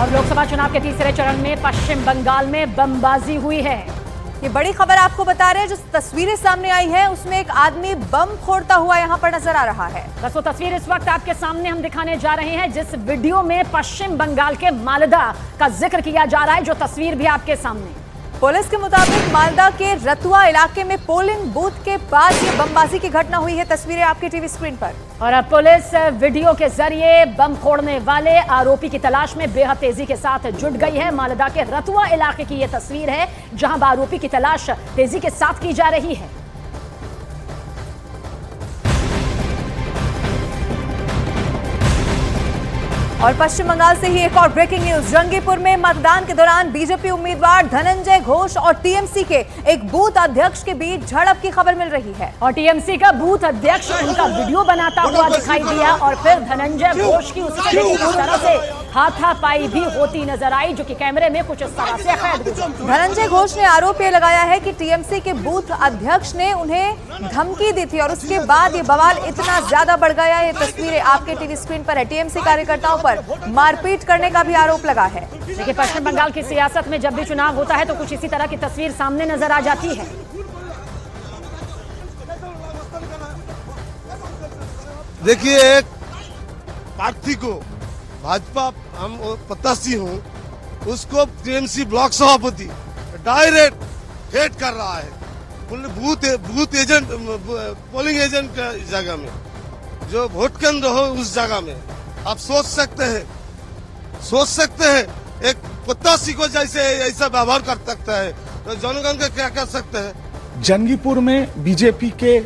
और लोकसभा चुनाव के तीसरे चरण में पश्चिम बंगाल में बमबाजी हुई है। ये बड़ी खबर आपको बता रहे हैं। जो तस्वीरें सामने आई है उसमें एक आदमी बम फोड़ता हुआ यहाँ पर नजर आ रहा है। बस वो तस्वीर इस वक्त आपके सामने हम दिखाने जा रहे हैं जिस वीडियो में पश्चिम बंगाल के मालदा का जिक्र किया जा रहा है। जो तस्वीर भी आपके सामने, पुलिस के मुताबिक मालदा के रतुआ इलाके में पोलिंग बूथ के पास ये बमबाजी की घटना हुई है। तस्वीरें आपके टीवी स्क्रीन पर। और अब पुलिस वीडियो के जरिए बम फोड़ने वाले आरोपी की तलाश में बेहद तेजी के साथ जुट गई है। मालदा के रतुआ इलाके की यह तस्वीर है जहां आरोपी की तलाश तेजी के साथ की जा रही है। और पश्चिम बंगाल से ही एक और ब्रेकिंग न्यूज। जंगीपुर में मतदान के दौरान बीजेपी उम्मीदवार धनंजय घोष और टीएमसी के एक बूथ अध्यक्ष के बीच झड़प की खबर मिल रही है। और टीएमसी का बूथ अध्यक्ष उनका वीडियो बनाता हुआ दिखाई दिया और फिर धनंजय घोष की उससे इस तरह से हाथापाई भी होती नजर आई, जो कि कैमरे में कुछ इस तरह से कैद हुई। धनंजय घोष ने आरोप ये लगाया है कि टीएमसी के बूथ अध्यक्ष ने उन्हें धमकी दी थी और उसके बाद ये बवाल इतना ज्यादा बढ़ गया। ये तस्वीरें आपके टीवी स्क्रीन पर है। टीएमसी कार्यकर्ताओं पर मारपीट करने का भी आरोप लगा है। देखिए, पश्चिम बंगाल की सियासत में जब भी चुनाव होता है तो कुछ इसी तरह की तस्वीर सामने नजर आ जाती है। देखिए, एक प्रार्थी को भाजपा हम प्रत्याशी हूँ, उसको टीएमसी ब्लॉक सभापति डायरेक्ट हेट कर रहा है। बूथ एजेंट, पोलिंग एजेंट का जगह में, जो वोट केंद्र हो उस जगह में आप सोच सकते हैं एक प्रत्याशी को जैसे ऐसा व्यवहार कर सकता है तो जनगण का क्या कर सकते हैं। जंगीपुर में बीजेपी के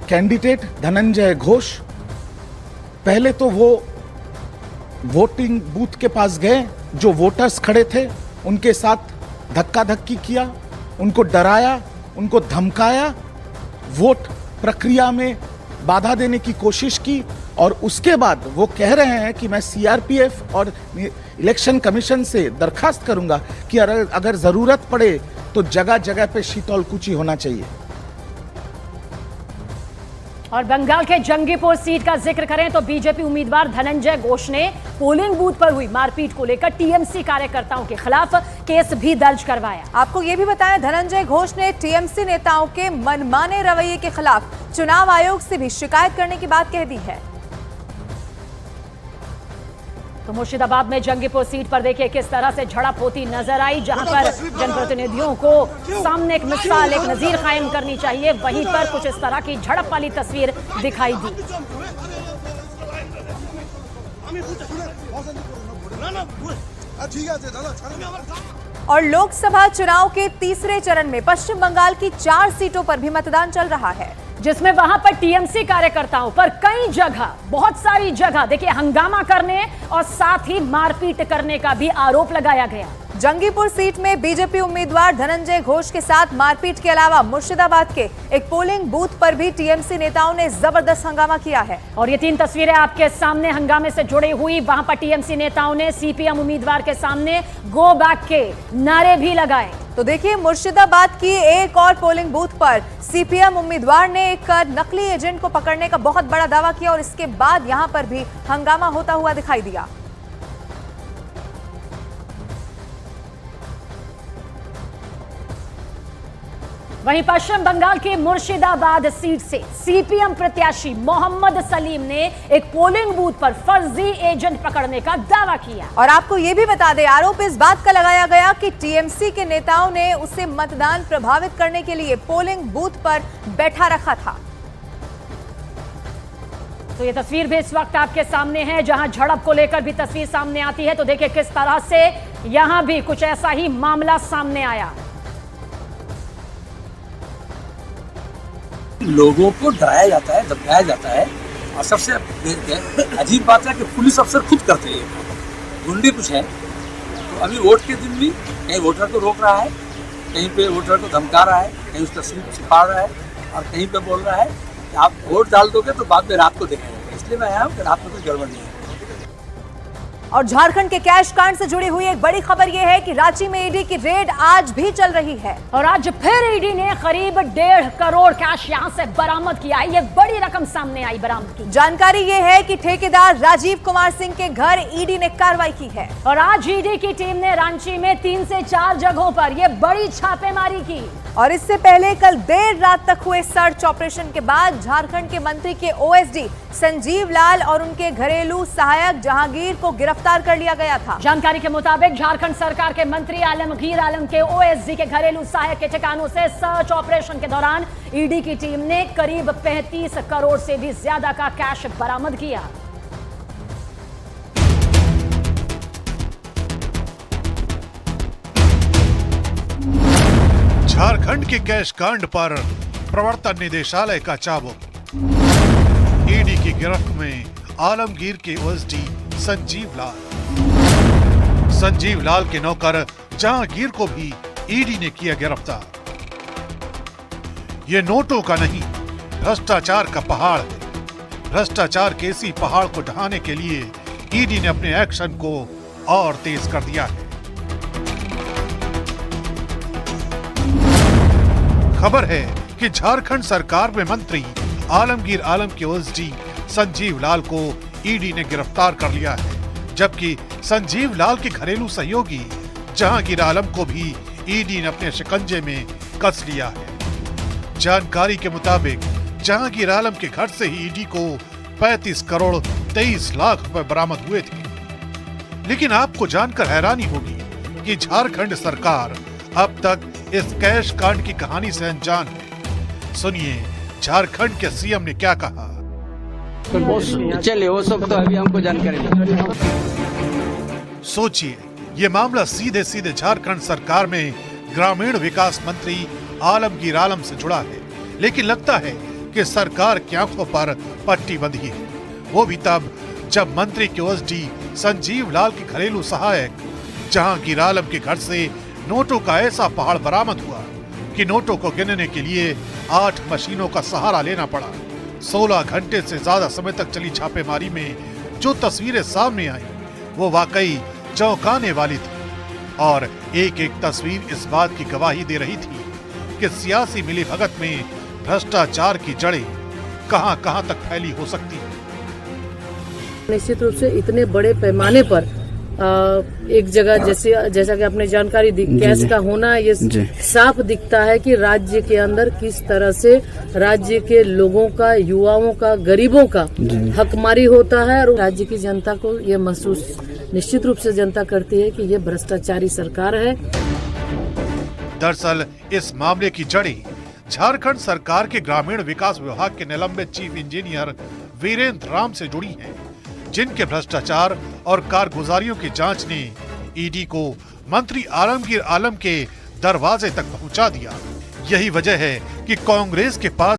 कैंडिडेट धनंजय घोष पहले तो वो वोटिंग बूथ के पास गए, जो वोटर्स खड़े थे उनके साथ धक्का धक्की किया, उनको डराया, उनको धमकाया, वोट प्रक्रिया में बाधा देने की कोशिश की और उसके बाद वो कह रहे हैं कि मैं सीआरपीएफ और इलेक्शन कमीशन से दरखास्त करूंगा कि अगर जरूरत पड़े तो जगह जगह पे शीतल कुची होना चाहिए। और बंगाल के जंगीपुर सीट का जिक्र करें तो बीजेपी उम्मीदवार धनंजय घोष ने पोलिंग बूथ पर हुई मारपीट को लेकर टीएमसी कार्यकर्ताओं के खिलाफ केस भी दर्ज करवाया। आपको ये भी बताया, धनंजय घोष ने टीएमसी नेताओं के मनमाने रवैये के खिलाफ चुनाव आयोग से भी शिकायत करने की बात कह दी है। तो मुर्शिदाबाद में जंगीपुर सीट पर देखिए किस तरह से झड़प होती नजर आई, जहां पर जनप्रतिनिधियों को सामने एक मिसाल, एक नजीर कायम करनी चाहिए, वहीं पर कुछ इस तरह की झड़प वाली तस्वीर दिखाई दी। और लोकसभा चुनाव के तीसरे चरण में पश्चिम बंगाल की 4 सीटों पर भी मतदान चल रहा है, जिसमें वहां पर टीएमसी कार्यकर्ताओं पर कई जगह, बहुत सारी जगह देखिए हंगामा करने और साथ ही मारपीट करने का भी आरोप लगाया गया। जंगीपुर सीट में बीजेपी उम्मीदवार धनंजय घोष के साथ मारपीट के अलावा मुर्शिदाबाद के एक पोलिंग बूथ पर भी टीएमसी नेताओं ने जबरदस्त हंगामा किया है। और ये 3 तस्वीरें आपके सामने हंगामे से जुड़ी हुई। वहां पर टीएमसी नेताओं ने सीपीएम उम्मीदवार के सामने गो बैक के नारे भी लगाए। तो देखिए, मुर्शिदाबाद की एक और पोलिंग बूथ पर सीपीएम उम्मीदवार ने एक नकली एजेंट को पकड़ने का बहुत बड़ा दावा किया और इसके बाद यहां पर भी हंगामा होता हुआ दिखाई दिया। वहीं पश्चिम बंगाल की मुर्शिदाबाद सीट से सीपीएम प्रत्याशी मोहम्मद सलीम ने एक पोलिंग बूथ पर फर्जी एजेंट पकड़ने का दावा किया। और आपको ये भी बता दें, आरोप इस बात का लगाया गया कि टीएमसी के नेताओं ने उसे मतदान प्रभावित करने के लिए पोलिंग बूथ पर बैठा रखा था। तो ये तस्वीर भी इस वक्त आपके सामने है, जहां झड़प को लेकर भी तस्वीर सामने आती है। तो देखिए किस तरह से यहां भी कुछ ऐसा ही मामला सामने आया। लोगों को डराया जाता है, धमकाया जाता है और सबसे अजीब बात है कि पुलिस अफसर खुद करते हैं। गुंडे कुछ है तो अभी वोट के दिन भी कहीं वोटर को रोक रहा है, कहीं पे वोटर को धमका रहा है, कहीं उसका स्लिप छिपा रहा है और कहीं पे बोल रहा है कि आप वोट डाल दोगे तो बाद में रात को देखेंगे। इसलिए मैं आया हूँ कि रात में कोई गड़बड़ नहीं है। और झारखंड के कैश कांड से जुड़ी हुई एक बड़ी खबर यह है कि रांची में ईडी की रेड आज भी चल रही है और आज फिर ईडी ने करीब 1.5 करोड़ कैश यहां से बरामद किया। ये बड़ी रकम सामने आई बरामद की। जानकारी यह है कि ठेकेदार राजीव कुमार सिंह के घर ईडी ने कार्रवाई की है और आज ईडी की टीम ने रांची में 3 से 4 जगहों पर यह बड़ी छापेमारी की। और इससे पहले कल देर रात तक हुए सर्च ऑपरेशन के बाद झारखंड के मंत्री के ओएसडी संजीव लाल और उनके घरेलू सहायक जहांगीर को गिरफ्तार कर लिया गया था। जानकारी के मुताबिक झारखंड सरकार के मंत्री आलमगीर आलम के ओएसडी के घरेलू सहायक के ठिकानों से सर्च ऑपरेशन के दौरान ईडी की टीम ने करीब 35 करोड़ से भी ज्यादा का कैश बरामद किया। झारखंड के कैश कांड पर प्रवर्तन निदेशालय का चाबुक। ईडी की गिरफ्त में आलमगीर के ओएसडी संजीव लाल के नौकर जहांगीर को भी ईडी ने किया गिरफ्तार। ये नोटों का नहीं, भ्रष्टाचार का पहाड़ है। भ्रष्टाचार के इसी पहाड़ को ढहाने के लिए ईडी ने अपने एक्शन को और तेज कर दिया है। खबर है कि झारखंड सरकार में मंत्री आलमगीर आलम के ओएसडी संजीव लाल को ईडी ने गिरफ्तार कर लिया है, जबकि संजीव लाल के घरेलू सहयोगी जहांगीर आलम को भी ईडी ने अपने शिकंजे में कस लिया है। जानकारी के मुताबिक जहांगीर आलम के घर से ही ईडी को 35 करोड़ 23 लाख रुपए बरामद हुए थे। लेकिन आपको जानकर हैरानी होगी कि झारखंड सरकार अब तक इस कैश कांड की कहानी से अनजान है। सुनिए झारखंड के सीएम ने क्या कहा। चलिए वो सब तो अभी हमको जानकारी नहीं। सोचिए, ये मामला सीधे सीधे झारखंड सरकार में ग्रामीण विकास मंत्री आलमगीर आलम से जुड़ा है, लेकिन लगता है कि सरकार की आंखों पर पट्टी बंधी है। वो भी तब जब मंत्री के ओएसडी संजीव लाल के घरेलू सहायक जहांगीर आलम के घर से नोटों का ऐसा पहाड़ बरामद हुआ कि नोटों को गिनने के लिए 8 मशीनों का सहारा लेना पड़ा। 16 घंटे से ज्यादा समय तक चली छापेमारी में जो तस्वीरें सामने आई वो वाकई चौंकाने वाली थी और एक एक तस्वीर इस बात की गवाही दे रही थी कि सियासी मिलीभगत में भ्रष्टाचार की जड़ें कहां-कहां तक फैली हो सकती है। निश्चित रूप से इतने बड़े पैमाने पर एक जगह जैसा कि आपने जानकारी दी, कैश का होना ये साफ दिखता है कि राज्य के अंदर किस तरह से राज्य के लोगों का, युवाओं का, गरीबों का हकमारी होता है और राज्य की जनता को ये महसूस निश्चित रूप से जनता करती है कि ये भ्रष्टाचारी सरकार है। दरअसल इस मामले की जड़ें झारखंड सरकार के ग्रामीण विकास विभाग के निलंबित चीफ इंजीनियर वीरेंद्र राम से जुड़ी हैं, जिनके भ्रष्टाचार और कारगुजारियों की जांच ने ईडी को मंत्री आलमगीर आलम के दरवाजे तक पहुंचा दिया। यही वजह है कि कांग्रेस के पास